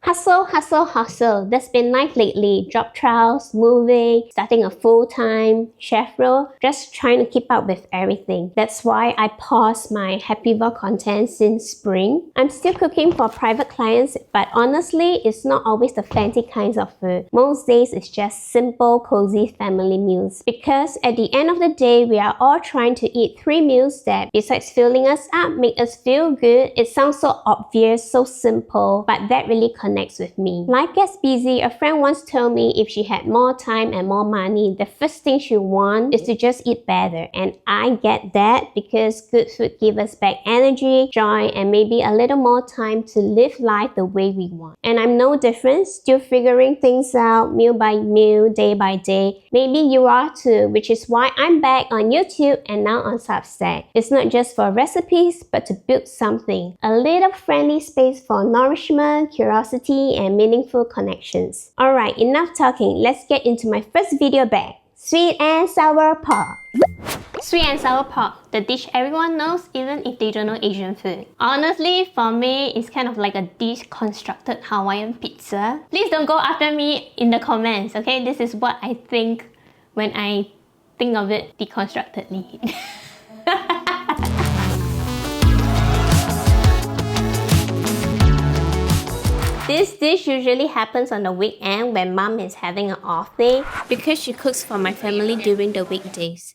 Hustle, hustle, hustle. That's been life lately. Job trials, moving, starting a full-time chef role, just trying to keep up with everything. That's why I paused my Happivore content since spring. I'm still cooking for private clients, but honestly, it's not always the fancy kinds of food. Most days it's just simple, cozy family meals. Because at the end of the day, we are all trying to eat 3 meals that, besides filling us up, make us feel good. It sounds so obvious, so simple, but that really connects with me. Life gets busy. A friend once told me if she had more time and more money, the first thing she wants is to just eat better. And I get that because good food gives us back energy, joy, and maybe a little more time to live life the way we want. And I'm no different, still figuring things out meal by meal, day by day. Maybe you are too, which is why I'm back on YouTube and now on Substack. It's not just for recipes, but to build something. A little friendly space for nourishment, curiosity, and meaningful connections. Alright, enough talking. Let's get into my first video bag. Sweet and sour pork. Sweet and sour pork, the dish everyone knows even if they don't know Asian food. Honestly, for me, it's kind of like a deconstructed Hawaiian pizza. Please don't go after me in the comments, okay? This is what I think when I think of it deconstructedly. This dish usually happens on the weekend when mom is having an off day because she cooks for my family during the weekdays.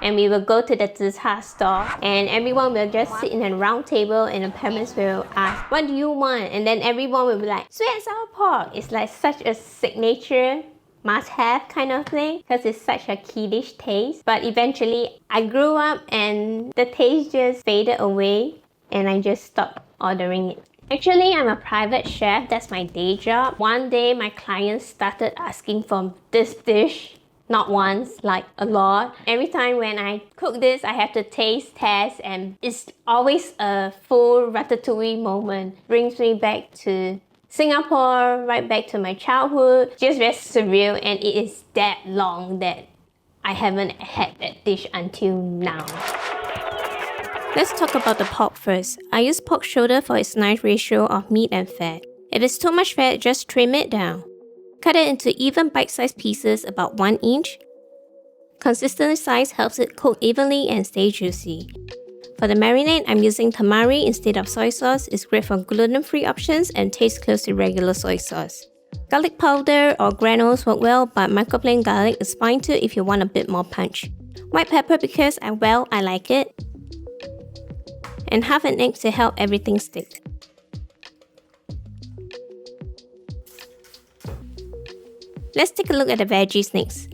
And we will go to the zhicha store and everyone will just sit in a round table and the parents will ask, what do you want? And then everyone will be like, sweet and sour pork. It's like such a signature must-have kind of thing because it's such a kiddish taste. But eventually I grew up and the taste just faded away and I just stopped ordering it. Actually, I'm a private chef. That's my day job. One day, my clients started asking for this dish. Not once, like a lot. Every time when I cook this, I have to taste, test, and it's always a full ratatouille moment. Brings me back to Singapore, right back to my childhood. Just very surreal, and it is that long that I haven't had that dish until now. Let's talk about the pork first. I use pork shoulder for its nice ratio of meat and fat. If it's too much fat, just trim it down. Cut it into even bite-sized pieces about 1 inch. Consistent size helps it cook evenly and stay juicy. For the marinade, I'm using tamari instead of soy sauce. It's great for gluten-free options and tastes close to regular soy sauce. Garlic powder or granules work well, but microplane garlic is fine too if you want a bit more punch. White pepper because I like it. And half an egg to help everything stick. Let's take a look at the veggies next.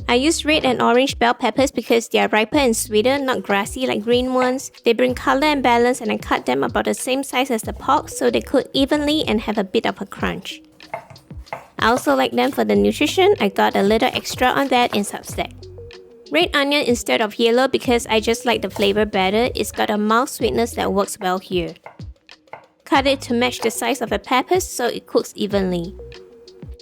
I use red and orange bell peppers because they are riper and sweeter, not grassy like green ones. They bring color and balance and I cut them about the same size as the pork so they cook evenly and have a bit of a crunch. I also like them for the nutrition. I got a little extra on that in Substack. Red onion instead of yellow because I just like the flavor better. It's got a mild sweetness that works well here. Cut it to match the size of the peppers so it cooks evenly.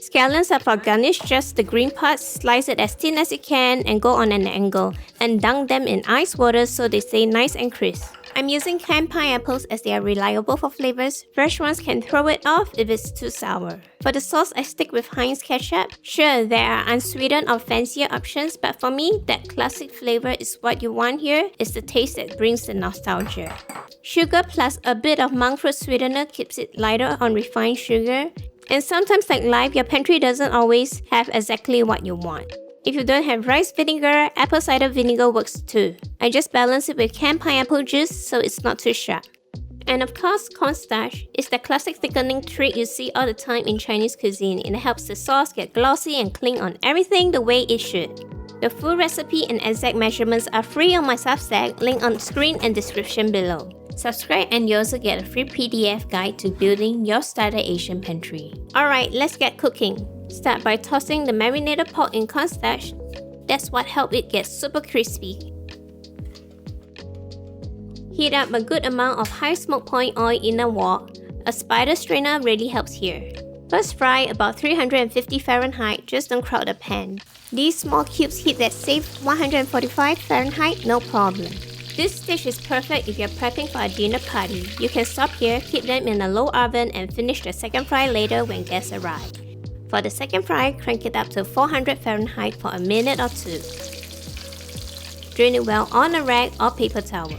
Scallions are for garnish, just the green parts. Slice it as thin as you can and go on an angle. And dunk them in ice water so they stay nice and crisp. I'm using canned pineapples as they are reliable for flavors. Fresh ones can throw it off if it's too sour. For the sauce, I stick with Heinz ketchup. Sure, there are unsweetened or fancier options, but for me, that classic flavor is what you want here. It's the taste that brings the nostalgia. Sugar plus a bit of monk fruit sweetener keeps it lighter on refined sugar. And sometimes like life, your pantry doesn't always have exactly what you want. If you don't have rice vinegar, apple cider vinegar works too. I just balance it with canned pineapple juice so it's not too sharp. And of course, cornstarch is the classic thickening trick you see all the time in Chinese cuisine. It helps the sauce get glossy and cling on everything the way it should. The full recipe and exact measurements are free on my Substack, link on screen and description below. Subscribe and you also get a free PDF guide to building your starter Asian pantry. Alright, let's get cooking. Start by tossing the marinated pork in cornstarch. That's what helps it get super crispy. Heat up a good amount of high smoke point oil in a wok. A spider strainer really helps here. First fry about 350 Fahrenheit, just don't crowd the pan. These small cubes heat at safe 145 Fahrenheit, no problem. This stage is perfect if you're prepping for a dinner party. You can stop here, keep them in a low oven, and finish the second fry later when guests arrive. For the second fry, crank it up to 400 Fahrenheit for a minute or two. Drain it well on a rag or paper towel.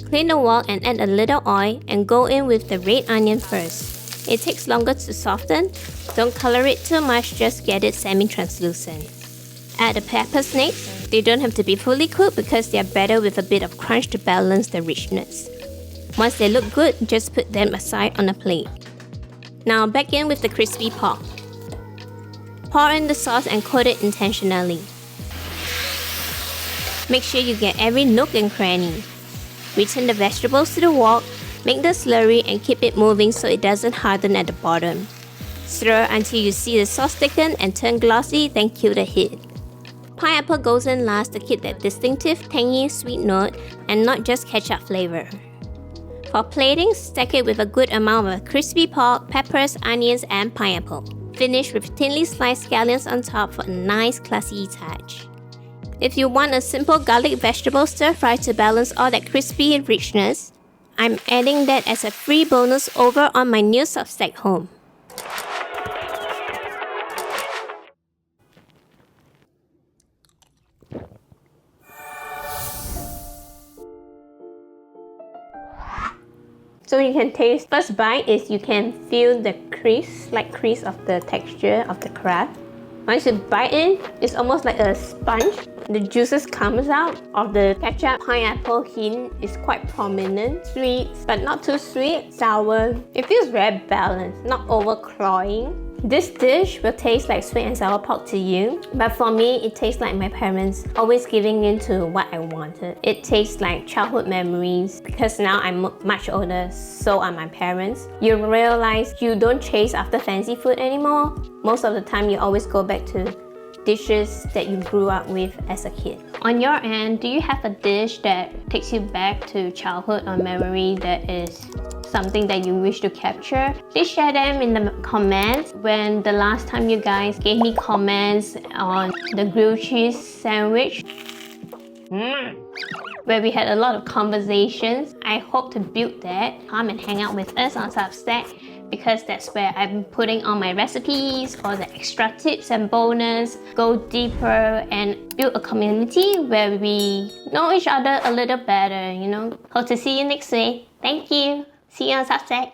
Clean the wok and add a little oil and go in with the red onion first. It takes longer to soften. Don't color it too much, just get it semi-translucent. Add the pepper snakes. They don't have to be fully cooked because they are better with a bit of crunch to balance the richness. Once they look good, just put them aside on a plate. Now back in with the crispy pork. Pour in the sauce and coat it intentionally. Make sure you get every nook and cranny. Return the vegetables to the wok, make the slurry and keep it moving so it doesn't harden at the bottom. Stir until you see the sauce thicken and turn glossy, then cue the heat. Pineapple goes in last to keep that distinctive tangy sweet note and not just ketchup flavor. For plating, stack it with a good amount of crispy pork, peppers, onions, and pineapple. Finish with thinly sliced scallions on top for a nice classy touch. If you want a simple garlic vegetable stir fry to balance all that crispy richness, I'm adding that as a free bonus over on my new Substack home. So you can taste, first bite is you can feel the slight crease of the texture of the crab. Once you bite in, it's almost like a sponge. The juices comes out of the ketchup. Pineapple hint is quite prominent. Sweet, but not too sweet. Sour. It feels very balanced, not overcloying. This dish will taste like sweet and sour pork to you, but for me, it tastes like my parents always giving in to what I wanted. It tastes like childhood memories because now I'm much older, so are my parents. You realize you don't chase after fancy food anymore. Most of the time, you always go back to dishes that you grew up with as a kid. On your end, do you have a dish that takes you back to childhood or memory that is something that you wish to capture? Please share them in the comments. When the last time you guys gave me comments on the grilled cheese sandwich, where we had a lot of conversations, I hope to build that. Come and hang out with us on Substack because that's where I'm putting all my recipes, all the extra tips and bonus, go deeper and build a community where we know each other a little better, you know. Hope to see you next week. Thank you. See you on Substack.